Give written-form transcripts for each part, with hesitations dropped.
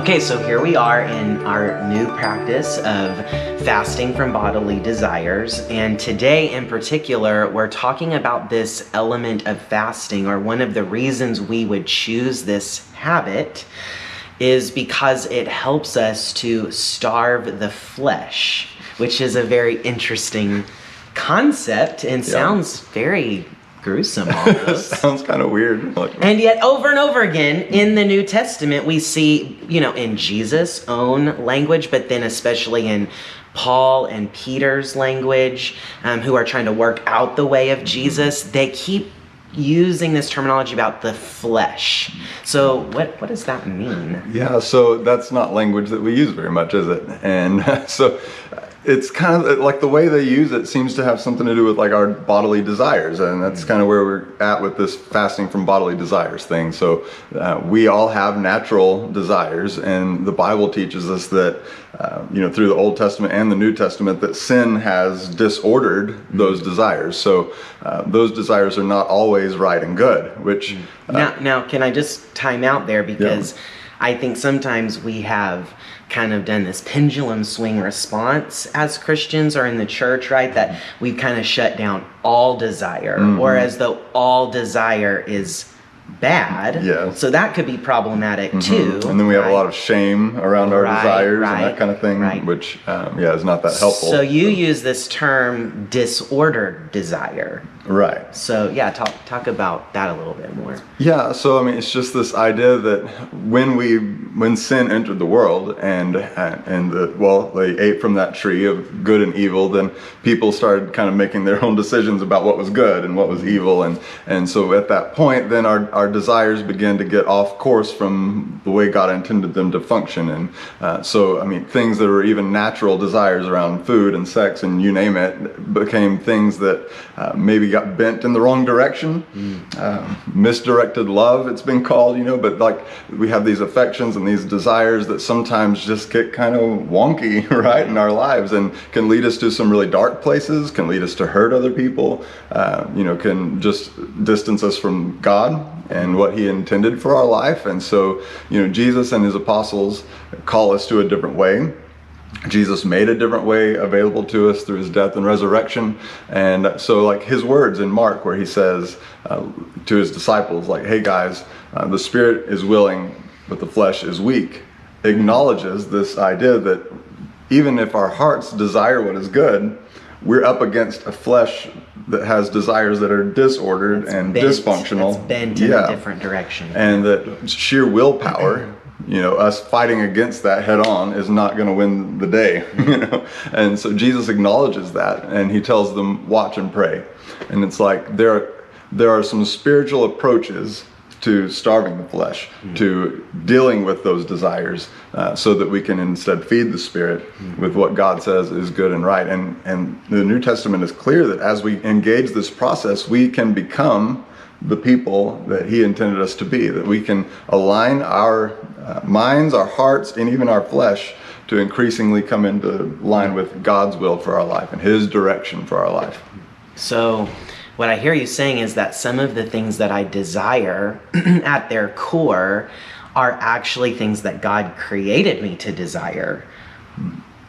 Okay, so here we are in our new practice of fasting from bodily desires. And today in particular, we're talking about this element of fasting, or one of the reasons we would choose this habit is because it helps us to starve the flesh, which is a very interesting concept and sounds very gruesome almost. Sounds kind of weird. And yet over and over again in the New Testament, we see, in Jesus' own language, but then especially in Paul and Peter's language, who are trying to work out the way of Jesus, they keep using this terminology about the flesh. So what does that mean? Yeah, so that's not language that we use very much, is it? And so it's kind of like the way they use it seems to have something to do with like our bodily desires, and that's kind of where we're at with this fasting from bodily desires thing. So we all have natural desires, and the Bible teaches us that through the Old Testament and the New Testament that sin has disordered those desires. So those desires are not always right and good, which now can I just time out there, because I think sometimes we have kind of done this pendulum swing response as Christians or in the church, right? That we've kind of shut down all desire, or as though all desire is bad. Yeah. So that could be problematic too. And then we have a lot of shame around our desires and that kind of thing, right. which is not that helpful. So you use this term disordered desire. Right. So talk about that a little bit more. Yeah, so I mean, it's just this idea that when sin entered the world and they ate from that tree of good and evil, then people started kind of making their own decisions about what was good and what was evil, and so at that point, then our desires began to get off course from the way God intended them to function, and so I mean, things that were even natural desires around food and sex and you name it became things that maybe got bent in the wrong direction. Misdirected love, it's been called, but like we have these affections and these desires that sometimes just get kind of wonky, right, in our lives, and can lead us to some really dark places, can lead us to hurt other people, can just distance us from God and what he intended for our life. And so, Jesus and his apostles call us to a different way. Jesus made a different way available to us through his death and resurrection. And so like his words in Mark, where he says to his disciples, like, hey guys, the spirit is willing, but the flesh is weak, acknowledges this idea that even if our hearts desire what is good, we're up against a flesh that has desires that are disordered and dysfunctional. That's bent in a different direction. And that sheer willpower, us fighting against that head on is not going to win the day, And so Jesus acknowledges that, and he tells them, watch and pray. And it's like there are some spiritual approaches to starving the flesh, to dealing with those desires, so that we can instead feed the spirit with what God says is good and right. And the New Testament is clear that as we engage this process, we can become the people that he intended us to be, that we can align our minds, our hearts, and even our flesh to increasingly come into line with God's will for our life and his direction for our life. So what I hear you saying is that some of the things that I desire at their core are actually things that God created me to desire.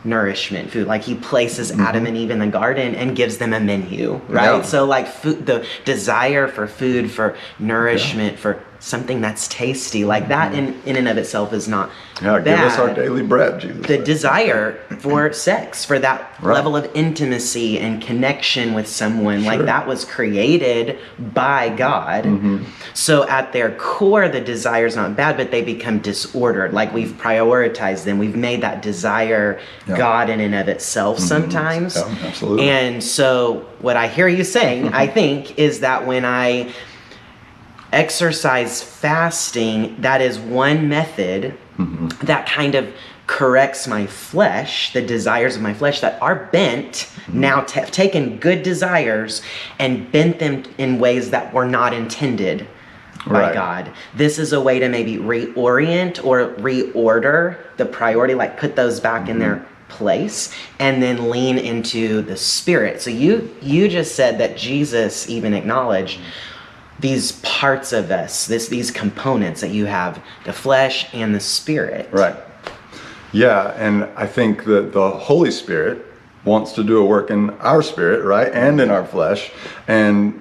Nourishment, food, like he places Adam and Eve in the garden and gives them a menu, right? Yeah. So like food, the desire for food, for nourishment, for something that's tasty, like that in and of itself is not bad. Give us our daily bread, Jesus. The desire for sex, for that level of intimacy and connection with someone, like that was created by God. So at their core, the desire is not bad, but they become disordered. Like we've prioritized them. We've made that desire God in and of itself sometimes. Yeah, absolutely. And so what I hear you saying, I think, is that when I exercise fasting, that is one method that kind of corrects my flesh, the desires of my flesh that are bent, now taken good desires and bent them in ways that were not intended by God. This is a way to maybe reorient or reorder the priority, like put those back in their place, and then lean into the spirit. So you just said that Jesus even acknowledged these parts of us, these components that you have, the flesh and the spirit. Right. Yeah, and I think that the Holy Spirit wants to do a work in our spirit, right, and in our flesh, and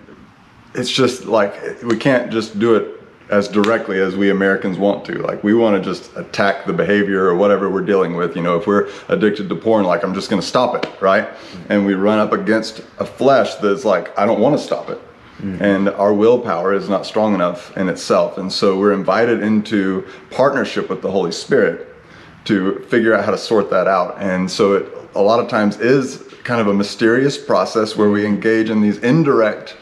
it's just like we can't just do it as directly as we Americans want to. Like, we want to just attack the behavior or whatever we're dealing with. You know, if we're addicted to porn, like, I'm just going to stop it, right? And we run up against a flesh that's like, I don't want to stop it. And our willpower is not strong enough in itself. And so we're invited into partnership with the Holy Spirit to figure out how to sort that out. And so it a lot of times is kind of a mysterious process where we engage in these indirect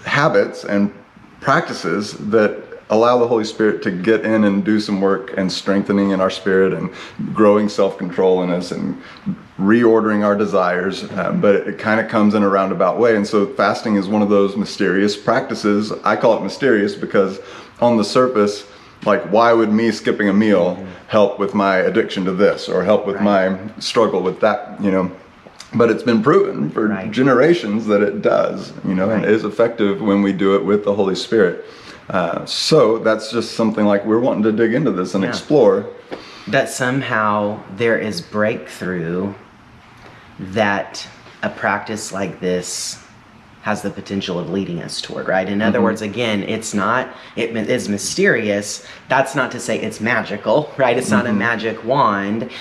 habits and practices that allow the Holy Spirit to get in and do some work and strengthening in our spirit and growing self-control in us and reordering our desires, but it kind of comes in a roundabout way. And so fasting is one of those mysterious practices. I call it mysterious because on the surface, like, why would me skipping a meal help with my addiction to this or help with my struggle with that, you know? But it's been proven for generations that it does, you know, and it is effective when we do it with the Holy Spirit. So that's just something like we're wanting to dig into this and explore. That somehow there is breakthrough that a practice like this has the potential of leading us toward, right? In other words, again, it is mysterious. That's not to say it's magical, right? It's not a magic wand.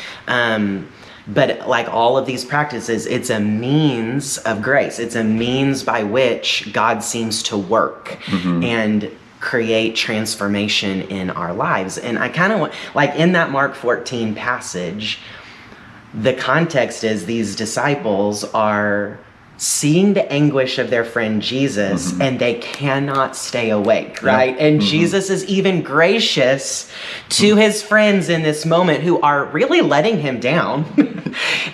But like all of these practices, it's a means of grace. It's a means by which God seems to work and create transformation in our lives. And I kind of want, like in that Mark 14 passage, the context is these disciples are seeing the anguish of their friend Jesus and they cannot stay awake, right? And Jesus is even gracious to his friends in this moment who are really letting him down.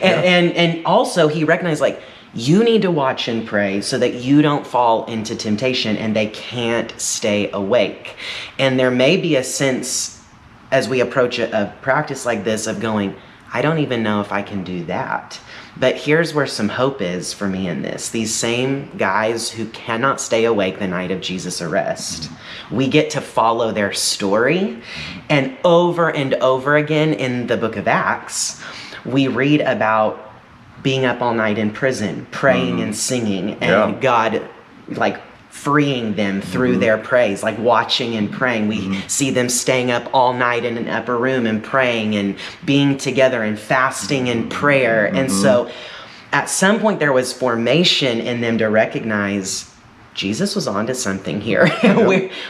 And also he recognized, like, you need to watch and pray so that you don't fall into temptation, and they can't stay awake. And there may be a sense as we approach a practice like this of going, I don't even know if I can do that. But here's where some hope is for me in this. These same guys who cannot stay awake the night of Jesus' arrest, we get to follow their story. And over again in the book of Acts, we read about being up all night in prison, praying and singing, and God, like, freeing them through their praise, like watching and praying. We see them staying up all night in an upper room and praying and being together and fasting and prayer. And so at some point there was formation in them to recognize Jesus was onto something here.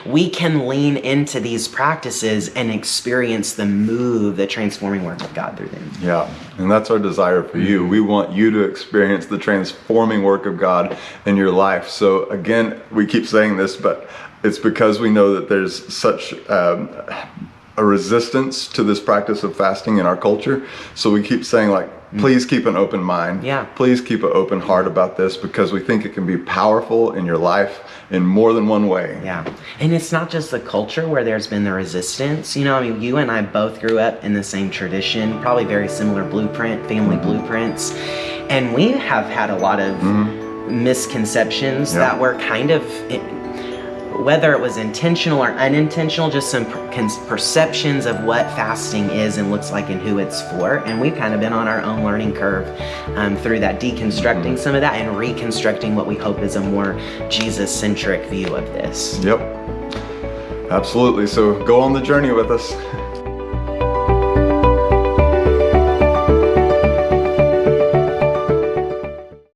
We can lean into these practices and experience the transforming work of God through them. Yeah, and that's our desire for you. We want you to experience the transforming work of God in your life. So again, we keep saying this, but it's because we know that there's such a resistance to this practice of fasting in our culture. So we keep saying, like, please keep an open mind. Please keep an open heart about this, because we think it can be powerful in your life in more than one way. And it's not just the culture where there's been the resistance. You know, I mean, you and I both grew up in the same tradition, probably very similar family blueprints. And we have had a lot of misconceptions that were kind of, whether it was intentional or unintentional, just some perceptions of what fasting is and looks like and who it's for. And we've kind of been on our own learning curve through that, deconstructing some of that and reconstructing what we hope is a more Jesus-centric view of this. Absolutely. So go on the journey with us.